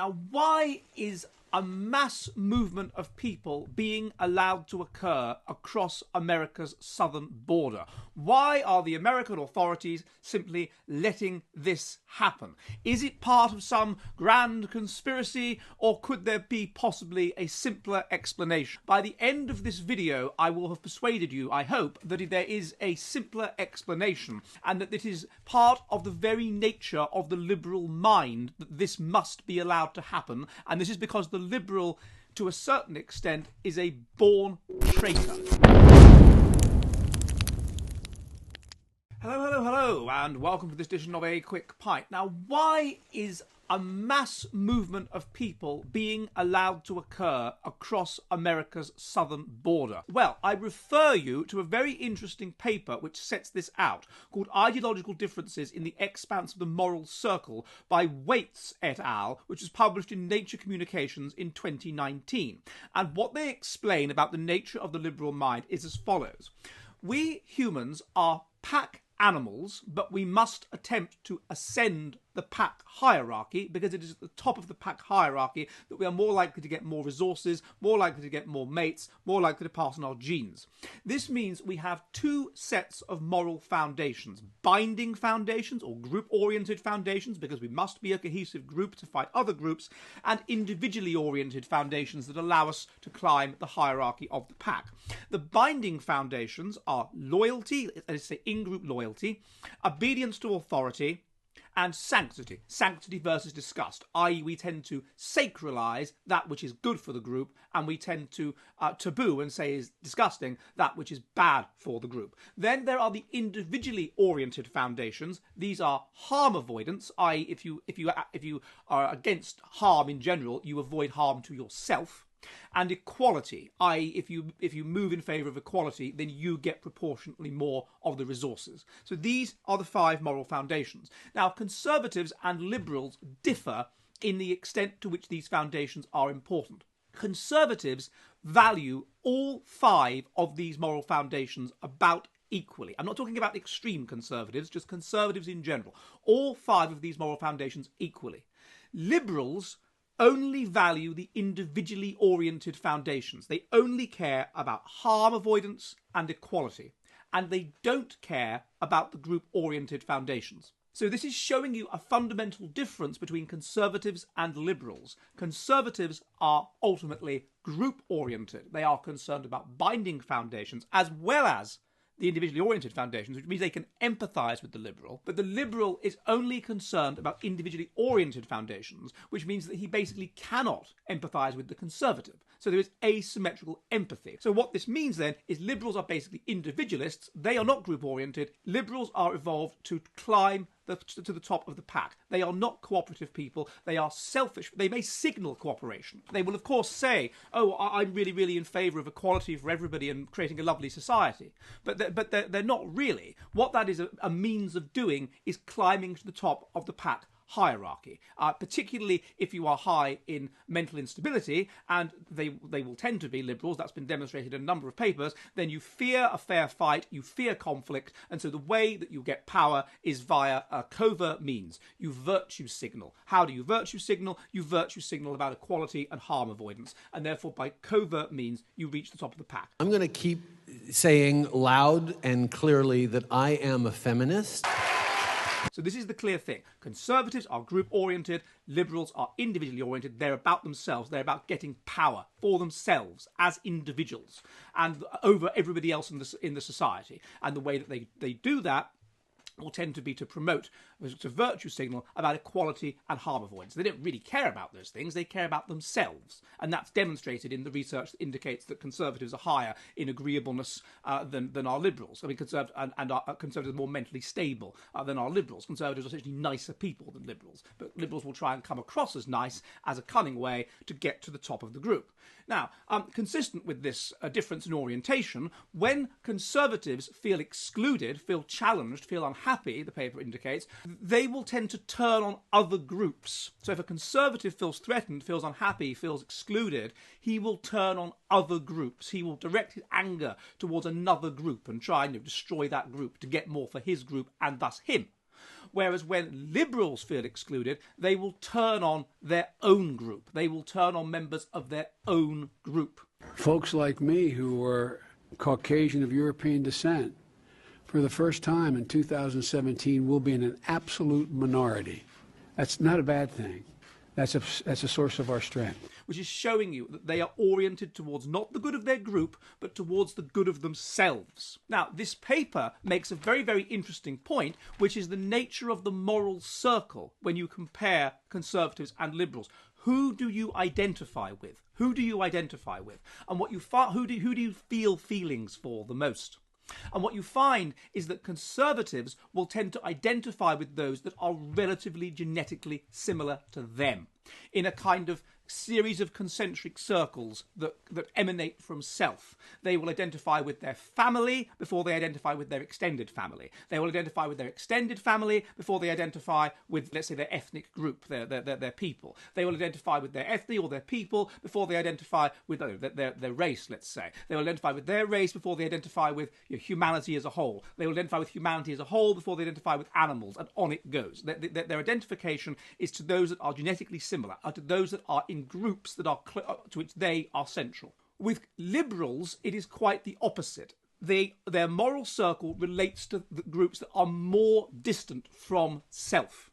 Now, why is a mass movement of people being allowed to occur across America's southern border? Why are the American authorities simply letting this happen? Is it part of some grand conspiracy, or could there be possibly a simpler explanation? By the end of this video, I will have persuaded you, I hope, that there is a simpler explanation, and that it is part of the very nature of the liberal mind that this must be allowed to happen, and this is because the liberal, to a certain extent, is a born traitor. Hello, and welcome to this edition of A Quick Pint. Now, why is a mass movement of people being allowed to occur across America's southern border? Well, I refer you to a very interesting paper which sets this out, called Ideological Differences in the Expanse of the Moral Circle by Waits et al., which was published in Nature Communications in 2019. And what they explain about the nature of the liberal mind is as follows. We humans are pack animals, but we must attempt to ascend the pack hierarchy, because it is at the top of the pack hierarchy that we are more likely to get more resources, more likely to get more mates, more likely to pass on our genes. This means we have two sets of moral foundations: binding foundations, or group-oriented foundations, because we must be a cohesive group to fight other groups, and individually oriented foundations that allow us to climb the hierarchy of the pack. The binding foundations are loyalty, let's say in-group loyalty, obedience to authority, and sanctity. Sanctity versus disgust, i.e. we tend to sacralize that which is good for the group, and we tend to taboo and say is disgusting that which is bad for the group. Then there are the individually oriented foundations. These are harm avoidance, i.e. if you are against harm in general, you avoid harm to yourself. And equality, i.e. if you move in favour of equality, then you get proportionately more of the resources. So these are the five moral foundations. Now, conservatives and liberals differ in the extent to which these foundations are important. Conservatives value all five of these moral foundations about equally. I'm not talking about extreme conservatives, just conservatives in general. All five of these moral foundations equally. Liberals only value the individually oriented foundations. They only care about harm avoidance and equality, and they don't care about the group-oriented foundations. So this is showing you a fundamental difference between conservatives and liberals. Conservatives are ultimately group-oriented. They are concerned about binding foundations as well as the individually oriented foundations, which means they can empathise with the liberal, but the liberal is only concerned about individually oriented foundations, which means that he basically cannot empathise with the conservative. So there is asymmetrical empathy. So what this means then is liberals are basically individualists. They are not group oriented. Liberals are evolved to climb to the top of the pack. They are not cooperative people. They are selfish. They may signal cooperation. They will, of course, say, oh, I'm really, really in favour of equality for everybody and creating a lovely society. But they're not really. What that is a means of doing is climbing to the top of the pack hierarchy, particularly if you are high in mental instability, and they will tend to be liberals. That's been demonstrated in a number of papers. Then you fear a fair fight, you fear conflict, and so the way that you get power is via covert means. You virtue signal. How do you virtue signal? You virtue signal about equality and harm avoidance, and therefore by covert means you reach the top of the pack. I'm going to keep saying loud and clearly that I am a feminist. So this is the clear thing. Conservatives are group-oriented, liberals are individually oriented. They're about themselves. They're about getting power for themselves as individuals and over everybody else in the society. And the way that they do that will tend to be to promote, to virtue signal about equality and harm avoidance. They don't really care about those things. They care about themselves. And that's demonstrated in the research that indicates that conservatives are higher in agreeableness than our liberals. I mean, conservatives are more mentally stable than our liberals. Conservatives are essentially nicer people than liberals. But liberals will try and come across as nice as a cunning way to get to the top of the group. Now, consistent with this difference in orientation, when conservatives feel excluded, feel challenged, feel unhappy, the paper indicates, they will tend to turn on other groups. So if a conservative feels threatened, feels unhappy, feels excluded, he will turn on other groups. He will direct his anger towards another group and try and destroy that group to get more for his group and thus him. Whereas when liberals feel excluded, they will turn on their own group. They will turn on members of their own group. Folks like me who were Caucasian of European descent, for the first time in 2017, will be in an absolute minority. That's not a bad thing. That's a source of our strength. Which is showing you that they are oriented towards not the good of their group, but towards the good of themselves. Now, this paper makes a very, very interesting point, which is the nature of the moral circle when you compare conservatives and liberals. Who do you identify with? Who do you identify with? And what you who do you feel feelings for the most? And what you find is that conservatives will tend to identify with those that are relatively genetically similar to them, in a kind of series of concentric circles that emanate from self. They will identify with their family before they identify with their extended family. They will identify with their extended family before they identify with, let's say, their ethnic group, their people. They will identify with their ethne or their people before they identify with their race, let's say. They will identify with their race before they identify with humanity as a whole. They will identify with humanity as a whole before they identify with animals, and on it goes. Their identification is to those that are genetically similar, or to those that are in groups that are to which they are central. With liberals, it is quite the opposite. Their moral circle relates to the groups that are more distant from self.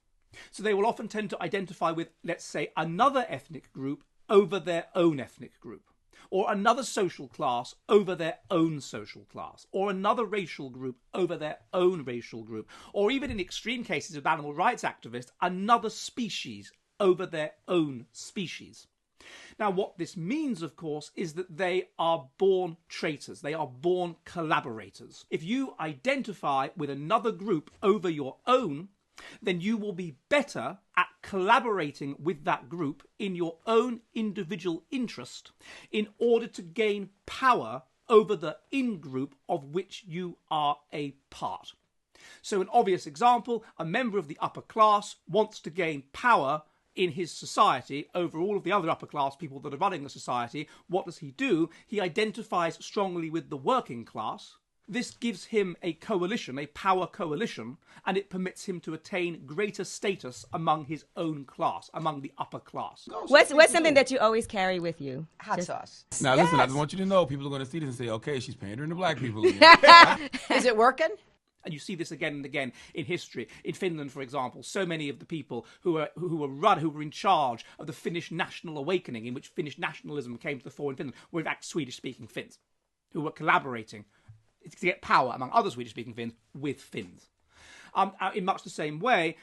So they will often tend to identify with, let's say, another ethnic group over their own ethnic group, or another social class over their own social class, or another racial group over their own racial group, or even in extreme cases of animal rights activists, another species over their own species. Now, what this means, of course, is that they are born traitors. They are born collaborators. If you identify with another group over your own, then you will be better at collaborating with that group in your own individual interest in order to gain power over the in-group of which you are a part. So an obvious example, a member of the upper class wants to gain power in his society over all of the other upper class people that are running the society. What does he do? He identifies strongly with the working class. This gives him a coalition, a power coalition, and it permits him to attain greater status among his own class, among the upper class. What's something that you always carry with you? Hot sauce. Now, listen, I just want you to know, people are going to see this and say, okay, she's pandering to black people again. Is it working? And you see this again and again in history. In Finland, for example, so many of the people who were in charge of the Finnish national awakening, in which Finnish nationalism came to the fore in Finland, were in fact Swedish-speaking Finns, who were collaborating to get power, among other Swedish-speaking Finns, with Finns. In much the same way,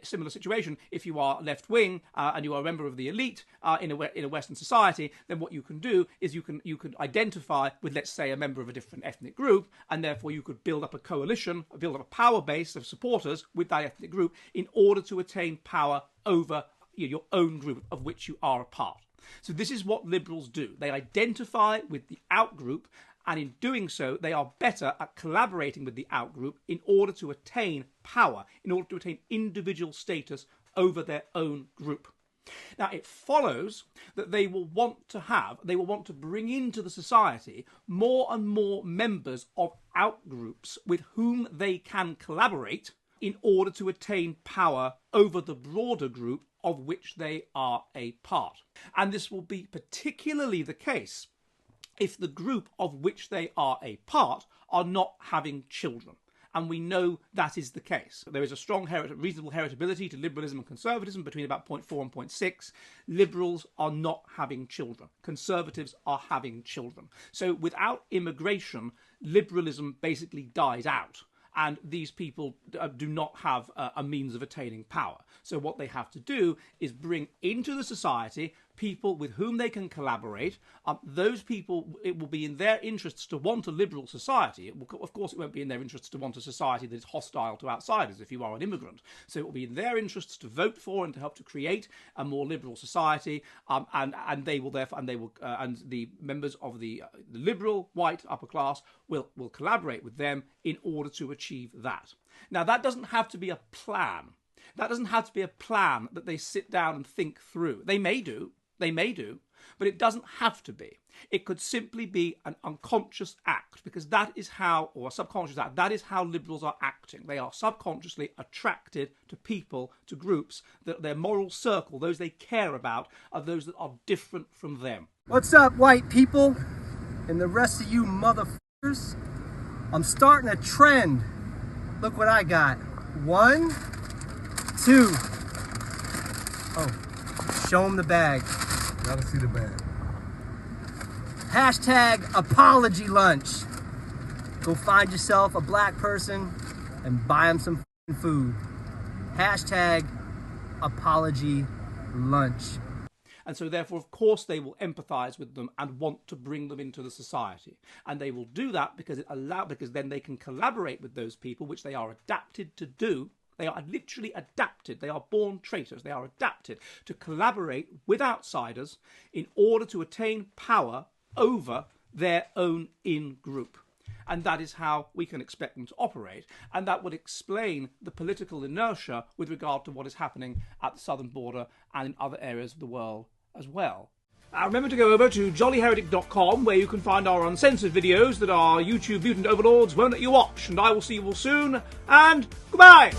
similar situation, if you are left-wing and you are a member of the elite in a Western society, then what you can do is you can identify with, let's say, a member of a different ethnic group, and therefore you could build up a coalition, build up a power base of supporters with that ethnic group in order to attain power over your own group of which you are a part. So this is what liberals do. They identify with the outgroup, and in doing so, they are better at collaborating with the outgroup in order to attain power, in order to attain individual status over their own group. Now, it follows that they will want to bring into the society more and more members of outgroups with whom they can collaborate in order to attain power over the broader group of which they are a part. And this will be particularly the case if the group of which they are a part are not having children. And we know that is the case. There is a strong reasonable heritability to liberalism and conservatism between about 0.4 and 0.6. Liberals are not having children. Conservatives are having children. So without immigration, liberalism basically dies out. And these people do not have a means of attaining power. So what they have to do is bring into the society people with whom they can collaborate. Those people, it will be in their interests to want a liberal society. Of course, it won't be in their interests to want a society that is hostile to outsiders if you are an immigrant. So it will be in their interests to vote for and to help to create a more liberal society. And the members of the liberal white upper class will collaborate with them in order to achieve that. Now, that doesn't have to be a plan. That doesn't have to be a plan that they sit down and think through. They may do, But it doesn't have to be. It could simply be an unconscious act, because that is how, or a subconscious act, that is how liberals are acting. They are subconsciously attracted to people, to groups, that their moral circle, those they care about, are those that are different from them. What's up, white people? And the rest of you motherfuckers? I'm starting a trend. Look what I got. 1, 2. Oh, show them the bag. Gotta see the bag. Hashtag apology lunch. Go find yourself a black person and buy them some food. Hashtag apology lunch. And so therefore, of course, they will empathise with them and want to bring them into the society. And they will do that because then they can collaborate with those people, which they are adapted to do. They are literally adapted. They are born traitors. They are adapted to collaborate with outsiders in order to attain power over their own in-group. And that is how we can expect them to operate. And that would explain the political inertia with regard to what is happening at the southern border and in other areas of the world as well. Remember to go over to jollyheretic.com, where you can find our uncensored videos that our YouTube mutant overlords won't let you watch. And I will see you all soon, and goodbye!